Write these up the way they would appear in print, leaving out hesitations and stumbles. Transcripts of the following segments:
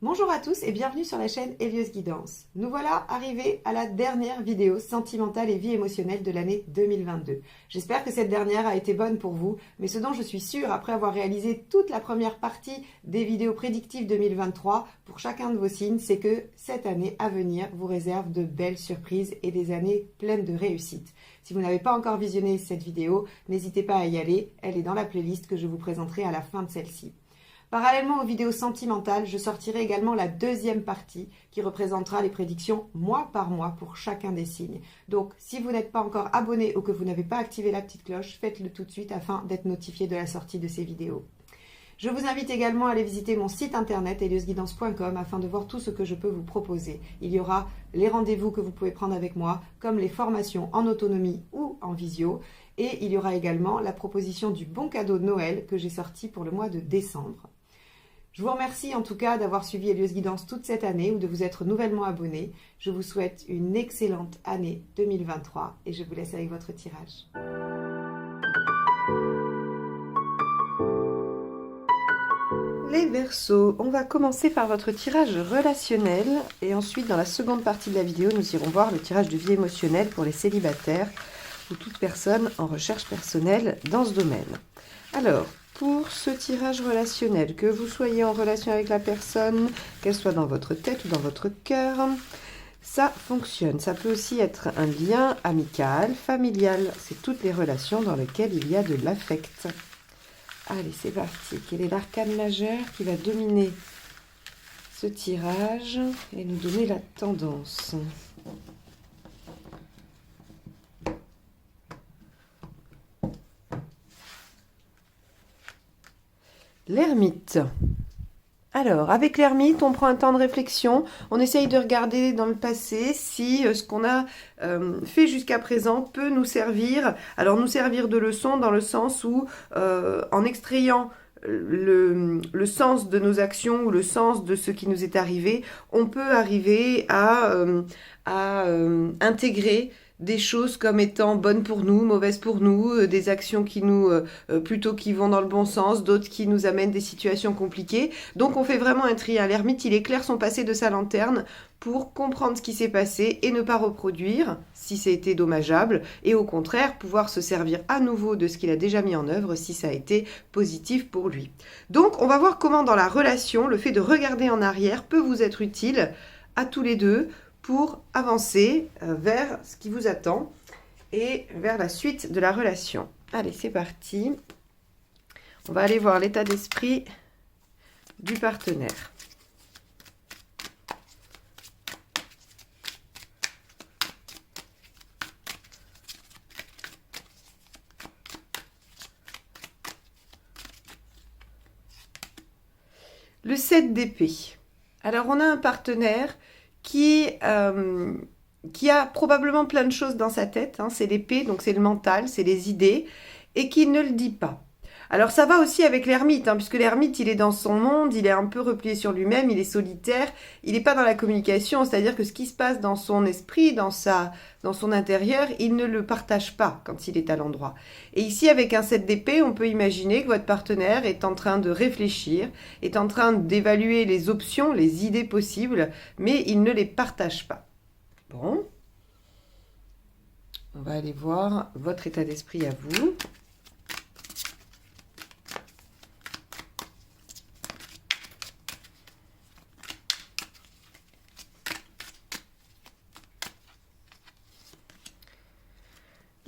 Bonjour à tous et bienvenue sur la chaîne Élieuse Guidance. Nous voilà arrivés à la dernière vidéo sentimentale et vie émotionnelle de l'année 2022. J'espère que cette dernière a été bonne pour vous, mais ce dont je suis sûre après avoir réalisé toute la première partie des vidéos prédictives 2023 pour chacun de vos signes, c'est que cette année à venir vous réserve de belles surprises et des années pleines de réussite. Si vous n'avez pas encore visionné cette vidéo, n'hésitez pas à y aller, elle est dans la playlist que je vous présenterai à la fin de celle-ci. Parallèlement aux vidéos sentimentales, je sortirai également la deuxième partie qui représentera les prédictions mois par mois pour chacun des signes. Donc, si vous n'êtes pas encore abonné ou que vous n'avez pas activé la petite cloche, faites-le tout de suite afin d'être notifié de la sortie de ces vidéos. Je vous invite également à aller visiter mon site internet elieusguidance.com afin de voir tout ce que je peux vous proposer. Il y aura les rendez-vous que vous pouvez prendre avec moi, comme les formations en autonomie ou en visio. Et il y aura également la proposition du bon cadeau de Noël que j'ai sorti pour le mois de décembre. Je vous remercie en tout cas d'avoir suivi Élieuse Guidance toute cette année ou de vous être nouvellement abonné. Je vous souhaite une excellente année 2023 et je vous laisse avec votre tirage. Les Verseaux, on va commencer par votre tirage relationnel et ensuite dans la seconde partie de la vidéo, nous irons voir le tirage de vie émotionnelle pour les célibataires ou toute personne en recherche personnelle dans ce domaine. Alors, pour ce tirage relationnel, que vous soyez en relation avec la personne, qu'elle soit dans votre tête ou dans votre cœur, ça fonctionne. Ça peut aussi être un lien amical, familial. C'est toutes les relations dans lesquelles il y a de l'affect. Allez, c'est parti. Quel est l'arcane majeur qui va dominer ce tirage et nous donner la tendance ? L'ermite. Alors, avec l'ermite, on prend un temps de réflexion, on essaye de regarder dans le passé si ce qu'on a fait jusqu'à présent peut nous servir. Alors, nous servir de leçon dans le sens où, en extrayant le sens de nos actions ou le sens de ce qui nous est arrivé, on peut arriver à intégrer des choses comme étant bonnes pour nous, mauvaises pour nous, des actions qui nous plutôt qui vont dans le bon sens, d'autres qui nous amènent des situations compliquées. Donc on fait vraiment un tri. L'ermite, il éclaire son passé de sa lanterne pour comprendre ce qui s'est passé et ne pas reproduire si ça a été dommageable et au contraire pouvoir se servir à nouveau de ce qu'il a déjà mis en œuvre si ça a été positif pour lui. Donc on va voir comment dans la relation, le fait de regarder en arrière peut vous être utile à tous les deux pour avancer vers ce qui vous attend et vers la suite de la relation. Allez, c'est parti. On va aller voir l'état d'esprit du partenaire. Le 7 d'épée. Alors, on a un partenaire qui a probablement plein de choses dans sa tête, hein, c'est l'épée, donc c'est le mental, c'est les idées, et qui ne le dit pas. Alors ça va aussi avec l'ermite, hein, puisque l'ermite, il est dans son monde, il est un peu replié sur lui-même, il est solitaire, il n'est pas dans la communication, c'est-à-dire que ce qui se passe dans son esprit, dans son intérieur, il ne le partage pas quand il est à l'endroit. Et ici, avec un 7 d'épée, on peut imaginer que votre partenaire est en train de réfléchir, est en train d'évaluer les options, les idées possibles, mais il ne les partage pas. Bon, on va aller voir votre état d'esprit à vous.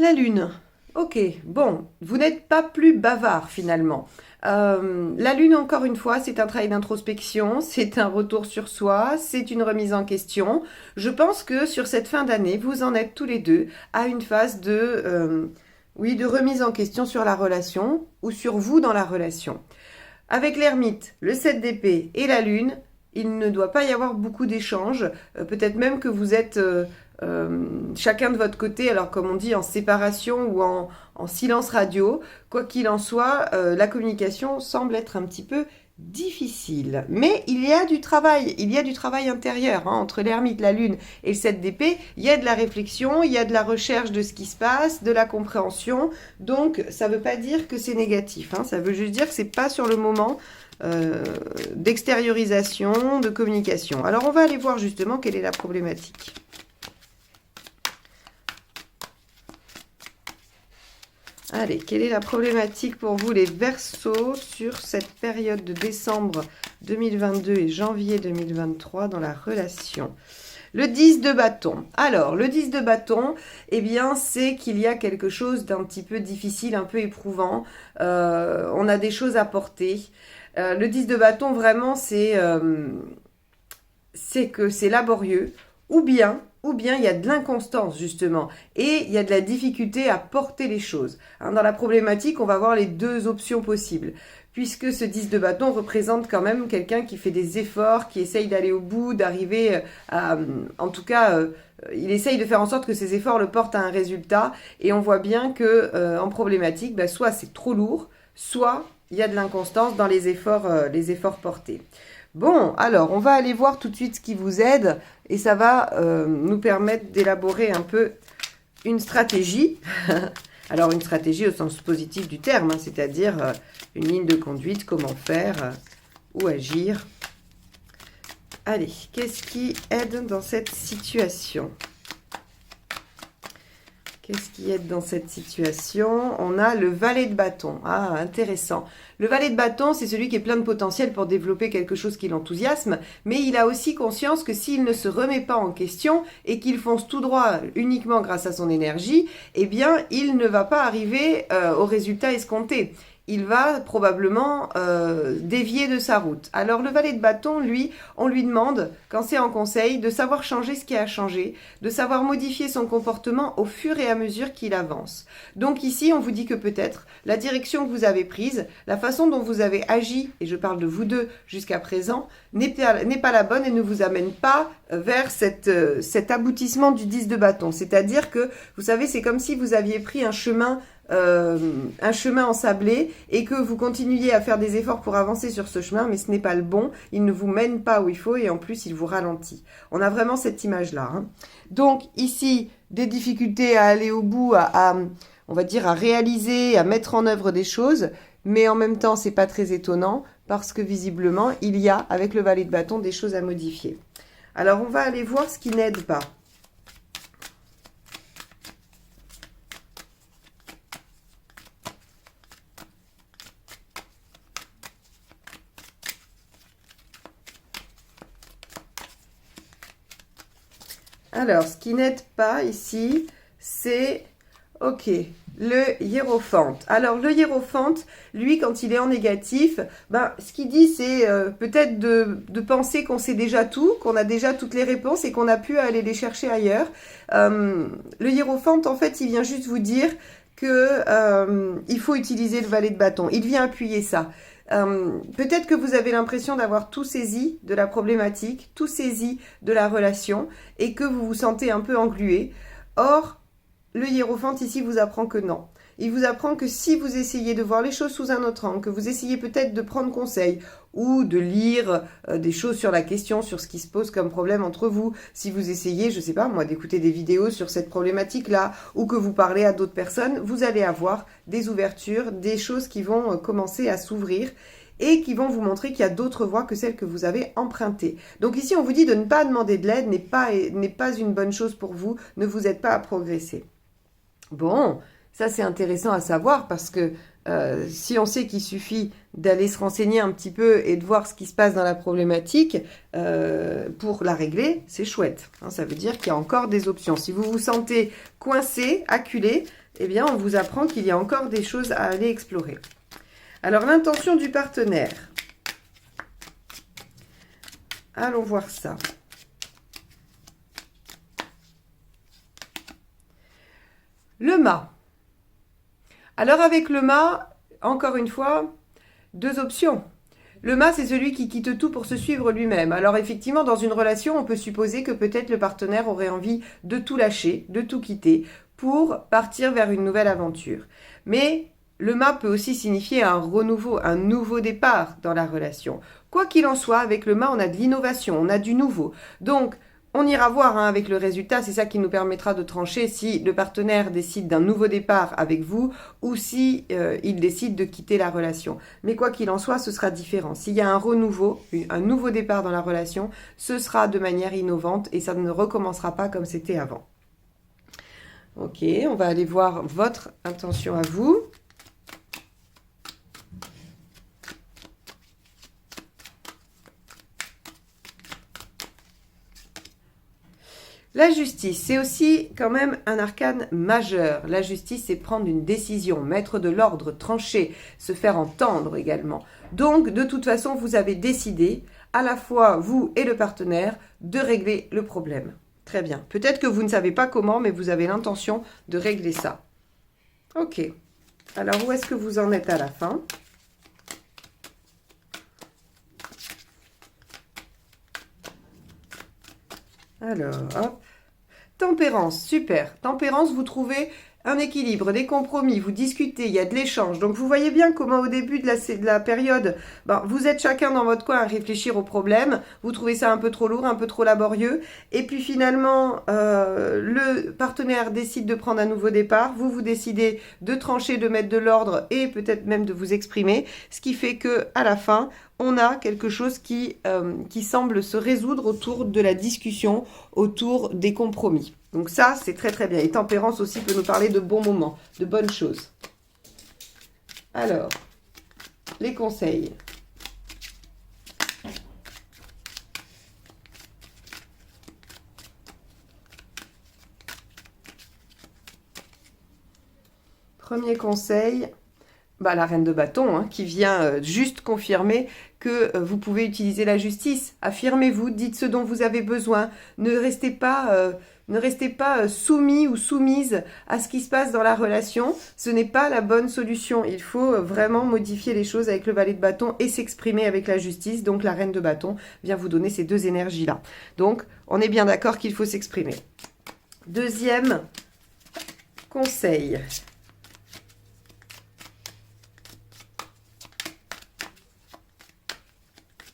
La lune. Ok, bon, vous n'êtes pas plus bavard finalement. La lune, encore une fois, c'est un travail d'introspection, c'est un retour sur soi, c'est une remise en question. Je pense que sur cette fin d'année, vous en êtes tous les deux à une phase de remise en question sur la relation ou sur vous dans la relation. Avec l'ermite, le 7 d'épée et la lune, il ne doit pas y avoir beaucoup d'échanges. Peut-être même que vous êtes chacun de votre côté, alors comme on dit, en séparation ou en silence radio. Quoi qu'il en soit, la communication semble être un petit peu difficile. Mais il y a du travail intérieur, hein, entre l'ermite, la lune et le 7 d'épée. Il y a de la réflexion, il y a de la recherche de ce qui se passe, de la compréhension. Donc, ça ne veut pas dire que c'est négatif, hein, ça veut juste dire que c'est pas sur le moment d'extériorisation, de communication. Alors, on va aller voir justement quelle est la problématique. Allez, quelle est la problématique pour vous les Verseaux sur cette période de décembre 2022 et janvier 2023 dans la relation? Le 10 de bâton. Alors, le 10 de bâton, eh bien, c'est qu'il y a quelque chose d'un petit peu difficile, un peu éprouvant. On a des choses à porter. Le 10 de bâton, vraiment, c'est que c'est laborieux. Ou bien il y a de l'inconstance, justement. Et il y a de la difficulté à porter les choses. Hein, dans la problématique, on va voir les deux options possibles. Puisque ce 10 de bâton représente quand même quelqu'un qui fait des efforts, qui essaye d'aller au bout, d'arriver à... En tout cas, il essaye de faire en sorte que ses efforts le portent à un résultat. Et on voit bien que en problématique, bah, soit c'est trop lourd, soit il y a de l'inconstance dans les efforts portés. Bon, alors, on va aller voir tout de suite ce qui vous aide et ça va nous permettre d'élaborer un peu une stratégie. Alors, une stratégie au sens positif du terme, hein, c'est-à-dire une ligne de conduite, comment faire ou agir. Allez, qu'est-ce qui aide dans cette situation ? Qu'est-ce qui aide dans cette situation? On a le valet de bâton. Ah, intéressant. Le valet de bâton, c'est celui qui est plein de potentiel pour développer quelque chose qui l'enthousiasme, mais il a aussi conscience que s'il ne se remet pas en question et qu'il fonce tout droit uniquement grâce à son énergie, eh bien, il ne va pas arriver au résultat escompté. Il va probablement dévier de sa route. Alors le valet de bâton, lui, on lui demande, quand c'est en conseil, de savoir changer ce qui a changé, de savoir modifier son comportement au fur et à mesure qu'il avance. Donc ici, on vous dit que peut-être la direction que vous avez prise, la façon dont vous avez agi, et je parle de vous deux jusqu'à présent, n'est pas la bonne et ne vous amène pas vers cet aboutissement du 10 de bâton. C'est-à-dire que, vous savez, c'est comme si vous aviez pris un chemin ensablé et que vous continuiez à faire des efforts pour avancer sur ce chemin, mais ce n'est pas le bon, il ne vous mène pas où il faut et en plus il vous ralentit. On a vraiment cette image-là. Hein. Donc ici, des difficultés à aller au bout, on va dire à réaliser, à mettre en œuvre des choses, mais en même temps c'est pas très étonnant parce que visiblement il y a avec le valet de bâton des choses à modifier. Alors on va aller voir ce qui n'aide pas. Alors, ce qui n'aide pas ici, c'est, ok, le hiérophante. Alors, le hiérophante, lui, quand il est en négatif, ben, ce qu'il dit, c'est peut-être de penser qu'on sait déjà tout, qu'on a déjà toutes les réponses et qu'on a pu aller les chercher ailleurs. Le hiérophante, en fait, il vient juste vous dire que il faut utiliser le valet de bâton. Il vient appuyer ça. Peut-être que vous avez l'impression d'avoir tout saisi de la problématique, tout saisi de la relation et que vous vous sentez un peu englué. Or, le hiérophante ici vous apprend que non. Il vous apprend que si vous essayez de voir les choses sous un autre angle, que vous essayez peut-être de prendre conseil ou de lire des choses sur la question, sur ce qui se pose comme problème entre vous, si vous essayez, je sais pas moi, d'écouter des vidéos sur cette problématique-là ou que vous parlez à d'autres personnes, vous allez avoir des ouvertures, des choses qui vont commencer à s'ouvrir et qui vont vous montrer qu'il y a d'autres voies que celles que vous avez empruntées. Donc ici, on vous dit de ne pas demander de l'aide, n'est pas une bonne chose pour vous, ne vous aide pas à progresser. Bon, ça c'est intéressant à savoir parce que si on sait qu'il suffit d'aller se renseigner un petit peu et de voir ce qui se passe dans la problématique pour la régler, c'est chouette. Hein, ça veut dire qu'il y a encore des options. Si vous vous sentez coincé, acculé, eh bien on vous apprend qu'il y a encore des choses à aller explorer. Alors l'intention du partenaire. Allons voir ça. Le mât. Alors avec le mât, encore une fois, deux options. Le mât, c'est celui qui quitte tout pour se suivre lui-même. Alors effectivement, dans une relation, on peut supposer que peut-être le partenaire aurait envie de tout lâcher, de tout quitter, pour partir vers une nouvelle aventure. Mais le mât peut aussi signifier un renouveau, un nouveau départ dans la relation. Quoi qu'il en soit, avec le mât, on a de l'innovation, on a du nouveau. Donc, On ira voir hein, avec le résultat, c'est ça qui nous permettra de trancher si le partenaire décide d'un nouveau départ avec vous ou si il décide de quitter la relation. Mais quoi qu'il en soit, ce sera différent. S'il y a un renouveau, un nouveau départ dans la relation, ce sera de manière innovante et ça ne recommencera pas comme c'était avant. Ok, on va aller voir votre intention à vous. La justice, c'est aussi quand même un arcane majeur. La justice, c'est prendre une décision, mettre de l'ordre, trancher, se faire entendre également. Donc, de toute façon, vous avez décidé, à la fois vous et le partenaire, de régler le problème. Très bien. Peut-être que vous ne savez pas comment, mais vous avez l'intention de régler ça. Ok. Alors, où est-ce que vous en êtes à la fin ? Alors, hop. Tempérance, super. Tempérance, vous trouvez un équilibre, des compromis, vous discutez, il y a de l'échange. Donc, vous voyez bien comment au début de la période, vous êtes chacun dans votre coin à réfléchir au problème. Vous trouvez ça un peu trop lourd, un peu trop laborieux. Et puis finalement, le partenaire décide de prendre un nouveau départ. Vous décidez de trancher, de mettre de l'ordre et peut-être même de vous exprimer. Ce qui fait que à la fin, on a quelque chose qui semble se résoudre autour de la discussion, autour des compromis. Donc ça, c'est très très bien. Et tempérance aussi peut nous parler de bons moments, de bonnes choses. Alors, les conseils. Premier conseil, la reine de bâton, hein, qui vient juste confirmer que vous pouvez utiliser la justice. Affirmez-vous, dites ce dont vous avez besoin. Ne restez pas soumis ou soumise à ce qui se passe dans la relation. Ce n'est pas la bonne solution. Il faut vraiment modifier les choses avec le valet de bâton et s'exprimer avec la justice. Donc la reine de bâton vient vous donner ces deux énergies-là. Donc on est bien d'accord qu'il faut s'exprimer. Deuxième conseil.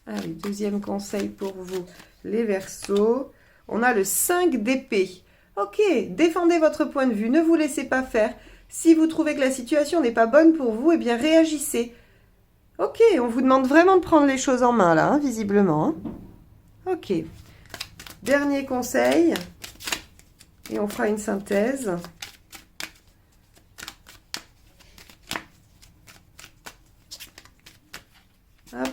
Allez, deuxième conseil pour vous, les Verseaux. On a le 5 d'épée. Ok, défendez votre point de vue, ne vous laissez pas faire. Si vous trouvez que la situation n'est pas bonne pour vous, eh bien réagissez. Ok, on vous demande vraiment de prendre les choses en main là, hein, visiblement. Hein. Ok. Dernier conseil. Et on fera une synthèse. Hop.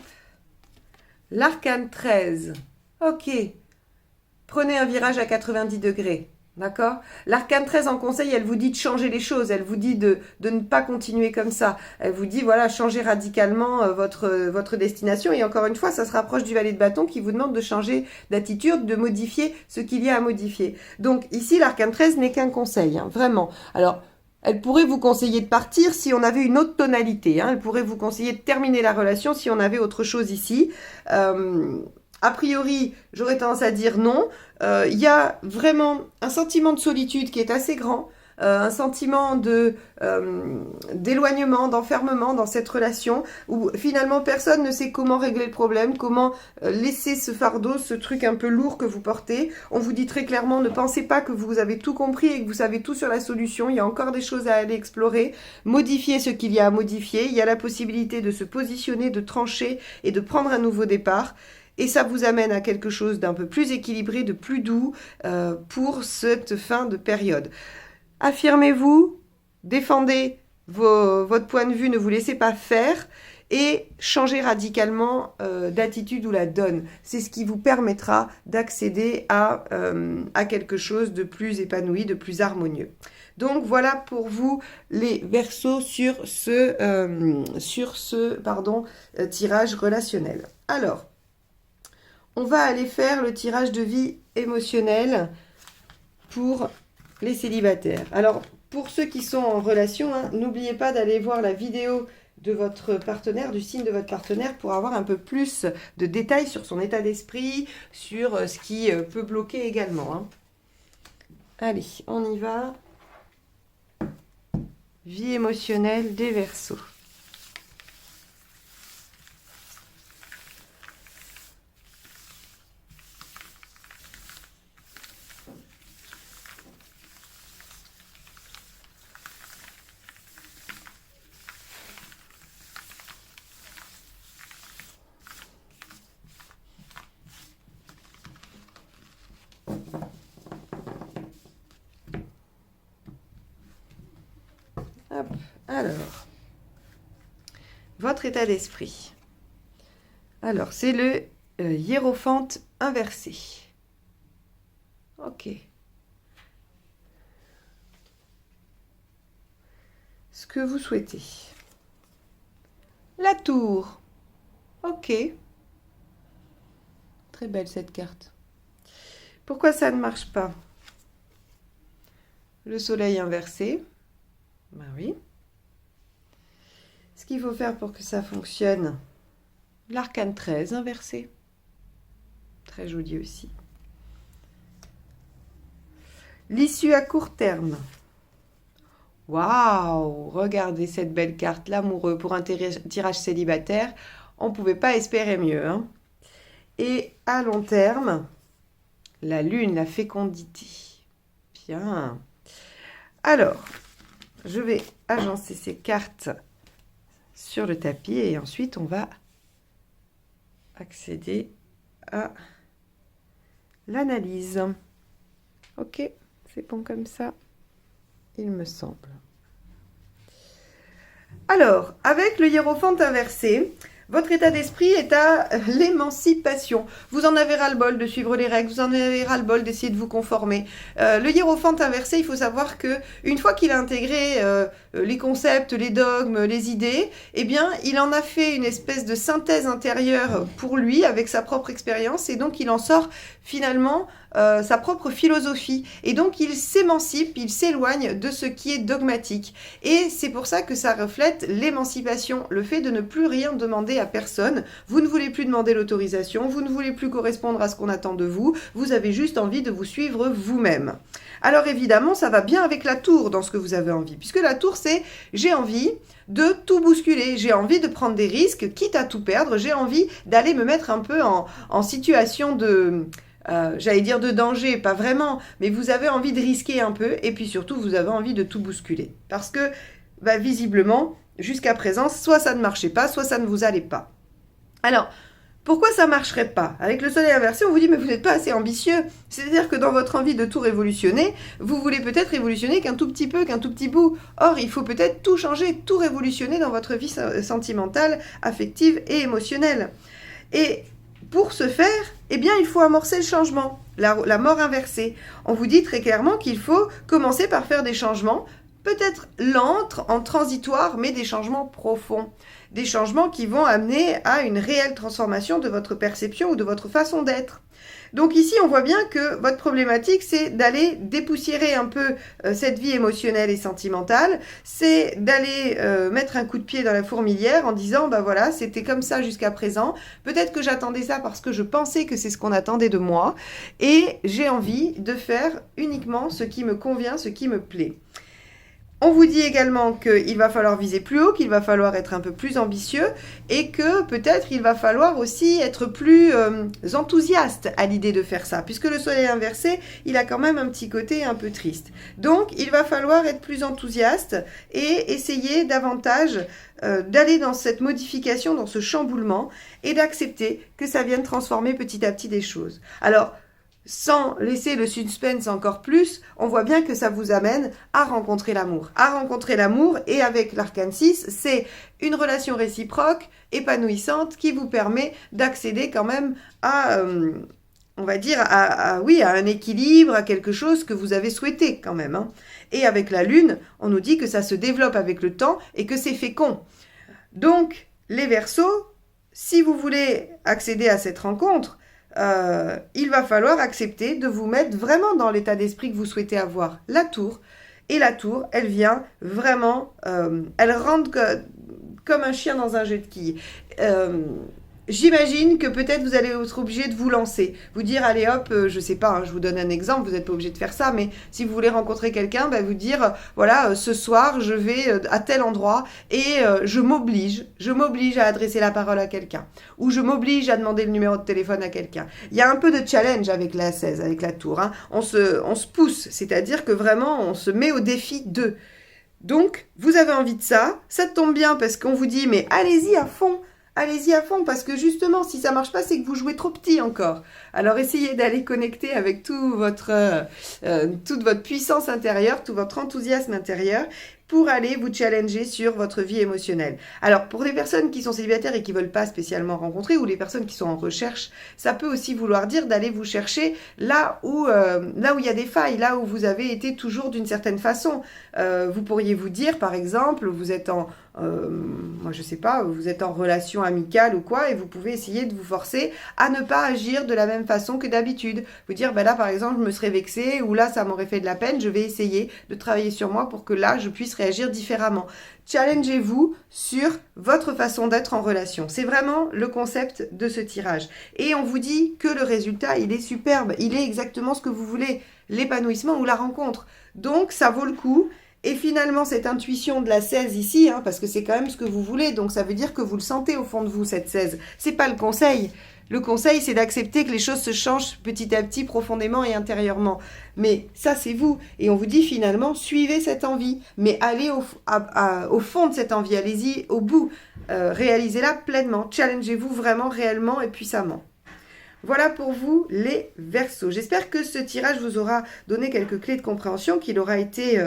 L'arcane 13. Ok. Prenez un virage à 90 degrés. D'accord? L'arcane 13 en conseil, elle vous dit de changer les choses. Elle vous dit de ne pas continuer comme ça. Elle vous dit, voilà, changez radicalement votre destination. Et encore une fois, ça se rapproche du valet de bâton qui vous demande de changer d'attitude, de modifier ce qu'il y a à modifier. Donc ici, l'arcane 13 n'est qu'un conseil, hein, vraiment. Alors, elle pourrait vous conseiller de partir si on avait une autre tonalité. Hein. Elle pourrait vous conseiller de terminer la relation si on avait autre chose ici. A priori, j'aurais tendance à dire non. Il y a vraiment un sentiment de solitude qui est assez grand. Un sentiment d'éloignement, d'enfermement dans cette relation où finalement personne ne sait comment régler le problème, comment laisser ce fardeau, ce truc un peu lourd que vous portez. On vous dit très clairement, ne pensez pas que vous avez tout compris et que vous savez tout sur la solution. Il y a encore des choses à aller explorer, modifier ce qu'il y a à modifier. Il y a la possibilité de se positionner, de trancher et de prendre un nouveau départ. Et ça vous amène à quelque chose d'un peu plus équilibré, de plus doux pour cette fin de période. Affirmez-vous, défendez votre point de vue, ne vous laissez pas faire et changez radicalement d'attitude ou la donne. C'est ce qui vous permettra d'accéder à quelque chose de plus épanoui, de plus harmonieux. Donc voilà pour vous les Verseaux sur ce tirage relationnel. Alors, on va aller faire le tirage de vie émotionnelle pour les célibataires. Alors, pour ceux qui sont en relation, hein, n'oubliez pas d'aller voir la vidéo de votre partenaire, du signe de votre partenaire, pour avoir un peu plus de détails sur son état d'esprit, sur ce qui peut bloquer également. Hein. Allez, on y va. Vie émotionnelle des Verseaux. Alors, votre état d'esprit. Alors, c'est le hiérophante inversé. Ok. Ce que vous souhaitez. La tour. Ok. Très belle cette carte. Pourquoi ça ne marche pas? Le soleil inversé. Ben oui. Ce qu'il faut faire pour que ça fonctionne. L'arcane 13 inversé. Très joli aussi. L'issue à court terme. Waouh! Regardez cette belle carte, l'amoureux pour un tirage célibataire. On ne pouvait pas espérer mieux. Hein. Et à long terme, la lune, la fécondité. Bien. Alors, je vais agencer ces cartes sur le tapis et ensuite on va accéder à l'analyse. Ok, c'est bon comme ça, il me semble. Alors, avec le hiérophante inversé, votre état d'esprit est à l'émancipation. Vous en avez ras-le-bol de suivre les règles, vous en avez ras-le-bol d'essayer de vous conformer. Le hiérophante inversé, il faut savoir que une fois qu'il a intégré les concepts, les dogmes, les idées, eh bien, il en a fait une espèce de synthèse intérieure pour lui, avec sa propre expérience, et donc il en sort finalement sa propre philosophie. Et donc il s'émancipe, il s'éloigne de ce qui est dogmatique. Et c'est pour ça que ça reflète l'émancipation, le fait de ne plus rien demander à personne. Vous ne voulez plus demander l'autorisation, vous ne voulez plus correspondre à ce qu'on attend de vous, vous avez juste envie de vous suivre vous-même. Alors évidemment, ça va bien avec la tour dans ce que vous avez envie, puisque la tour c'est j'ai envie de tout bousculer, j'ai envie de prendre des risques, quitte à tout perdre, j'ai envie d'aller me mettre un peu en situation de... j'allais dire de danger, pas vraiment, mais vous avez envie de risquer un peu, et puis surtout vous avez envie de tout bousculer. Parce que, visiblement, jusqu'à présent, soit ça ne marchait pas, soit ça ne vous allait pas. Alors, pourquoi ça ne marcherait pas? Avec le soleil inversé, on vous dit, mais vous n'êtes pas assez ambitieux. C'est-à-dire que dans votre envie de tout révolutionner, vous voulez peut-être révolutionner qu'un tout petit peu, qu'un tout petit bout. Or, il faut peut-être tout changer, tout révolutionner dans votre vie sentimentale, affective et émotionnelle. Et pour ce faire, eh bien, il faut amorcer le changement, la mort inversée. On vous dit très clairement qu'il faut commencer par faire des changements, peut-être lents, en transitoire, mais des changements profonds. Des changements qui vont amener à une réelle transformation de votre perception ou de votre façon d'être. Donc ici, on voit bien que votre problématique, c'est d'aller dépoussiérer un peu cette vie émotionnelle et sentimentale, c'est d'aller mettre un coup de pied dans la fourmilière en disant, voilà, c'était comme ça jusqu'à présent, peut-être que j'attendais ça parce que je pensais que c'est ce qu'on attendait de moi, et j'ai envie de faire uniquement ce qui me convient, ce qui me plaît. On vous dit également qu'il va falloir viser plus haut, qu'il va falloir être un peu plus ambitieux et que peut-être il va falloir aussi être plus enthousiaste à l'idée de faire ça. Puisque le soleil inversé, il a quand même un petit côté un peu triste. Donc, il va falloir être plus enthousiaste et essayer davantage d'aller dans cette modification, dans ce chamboulement et d'accepter que ça vienne transformer petit à petit des choses. Alors, sans laisser le suspense encore plus, on voit bien que ça vous amène à rencontrer l'amour. À rencontrer l'amour, et avec l'arcane 6, c'est une relation réciproque, épanouissante, qui vous permet d'accéder quand même à, on va dire, à un équilibre, à quelque chose que vous avez souhaité quand même. Hein. Et avec la lune, on nous dit que ça se développe avec le temps et que c'est fécond. Donc, les Verseaux, si vous voulez accéder à cette rencontre, il va falloir accepter de vous mettre vraiment dans l'état d'esprit que vous souhaitez avoir. La tour, et la tour, elle vient vraiment, elle rentre comme un chien dans un jeu de quilles. J'imagine que peut-être vous allez être obligé de vous lancer, vous dire allez hop, je sais pas, hein, je vous donne un exemple, vous n'êtes pas obligé de faire ça, mais si vous voulez rencontrer quelqu'un, vous dire voilà, ce soir je vais à tel endroit et je m'oblige à adresser la parole à quelqu'un, ou je m'oblige à demander le numéro de téléphone à quelqu'un. Il y a un peu de challenge avec la 16, avec la tour, hein. On se pousse, c'est-à-dire que vraiment on se met au défi d'eux. Donc vous avez envie de ça tombe bien parce qu'on vous dit mais allez-y à fond, parce que justement, si ça marche pas, c'est que vous jouez trop petit encore. Alors, essayez d'aller connecter avec toute votre puissance intérieure, tout votre enthousiasme intérieur, pour aller vous challenger sur votre vie émotionnelle. Alors, pour les personnes qui sont célibataires et qui ne veulent pas spécialement rencontrer, ou les personnes qui sont en recherche, ça peut aussi vouloir dire d'aller vous chercher là où il y a des failles, là où vous avez été toujours d'une certaine façon. Vous pourriez vous dire, par exemple, vous êtes moi je sais pas, vous êtes en relation amicale ou quoi, et vous pouvez essayer de vous forcer à ne pas agir de la même façon que d'habitude. Vous dire, ben là par exemple, je me serais vexée, ou là ça m'aurait fait de la peine, je vais essayer de travailler sur moi pour que là je puisse réagir différemment. Challengez-vous sur votre façon d'être en relation. C'est vraiment le concept de ce tirage. Et on vous dit que le résultat, il est superbe, il est exactement ce que vous voulez, l'épanouissement ou la rencontre. Donc ça vaut le coup. Et finalement, cette intuition de la 16 ici, parce que c'est quand même ce que vous voulez, donc ça veut dire que vous le sentez au fond de vous, cette 16. C'est pas le conseil. Le conseil, c'est d'accepter que les choses se changent petit à petit, profondément et intérieurement. Mais ça, c'est vous. Et on vous dit finalement, suivez cette envie. Mais allez au fond de cette envie, allez-y au bout. Réalisez-la pleinement. Challengez-vous vraiment, réellement et puissamment. Voilà pour vous les Verseaux. J'espère que ce tirage vous aura donné quelques clés de compréhension, qu'il aura été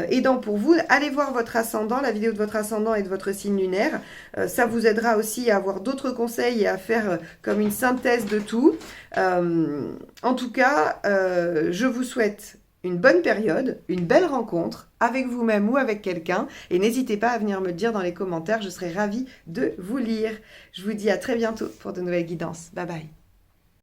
aidant pour vous. Allez voir votre ascendant, la vidéo de votre ascendant et de votre signe lunaire. Ça vous aidera aussi à avoir d'autres conseils et à faire comme une synthèse de tout. En tout cas, je vous souhaite une bonne période, une belle rencontre avec vous-même ou avec quelqu'un. Et n'hésitez pas à venir me le dire dans les commentaires, je serai ravie de vous lire. Je vous dis à très bientôt pour de nouvelles guidances. Bye bye.